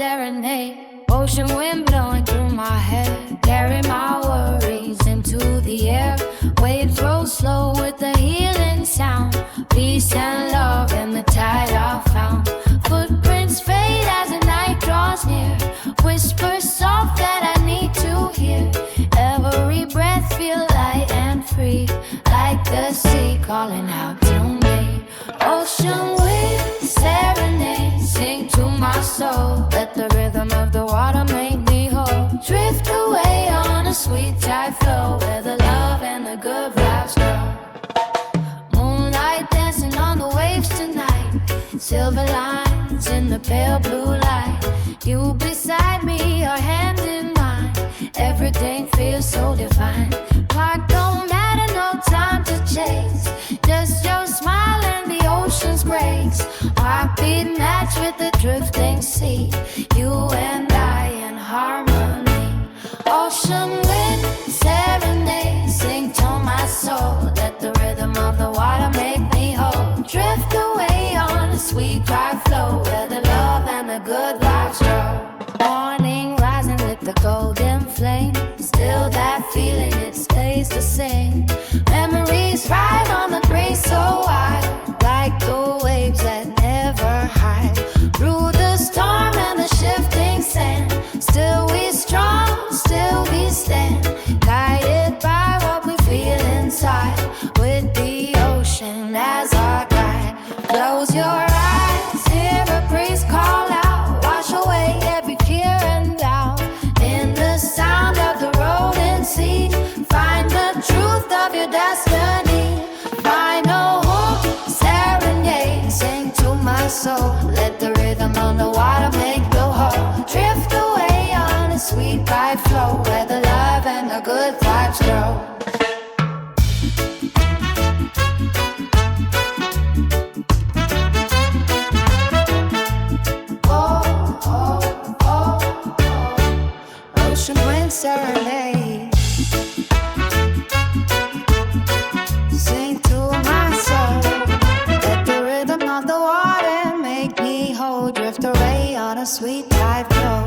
serenade. Ocean wind blowing through my hair, carry my worries into the air. Waves roll slow with the healing sound, peace and love in the tide I found. Footprints fade as the night draws near, whispers soft that I need to hear. Every breath feel light and free, like the sea calling out to me. Ocean wind serenade, sing to my soul. Let the rhythm of the water make me whole. Drift away on a sweet tide flow, where the love and the good vibes grow. Moonlight dancing on the waves tonight, silver lines in the pale blue light. You beside me, your hand in mine, everything feels so divine. Clock don't matter, no time to chase, just your smile and the ocean's grace. Heartbeat match with the drifting sea, you and I in harmony. Ocean wind serenade, sing to my soul. Let the rhythm of the water make me whole. Drift away on a sweet dry flow, where the love and the good vibes grow. Morning rising with the golden flame, still that feeling, it stays the same. Memories ride on the breeze so wide, like the waves that never hide. Through the storm and the shifting sand, still we strong, still we stand. Guided by what we feel inside, with the ocean as our guide. Close your eyes, hear a breeze call out, wash away every fear and doubt. In the sound of the rolling sea, find the truth of your destiny. Final hook, serenade, sing to my soul. Let the rhythm on the water make the whole. Drift away on a sweet bright flow, where the love and the good vibes grow. Ocean wind serenade, sing to my soul. Let the rhythm of the water make me whole. Drift away on a sweet tide flow.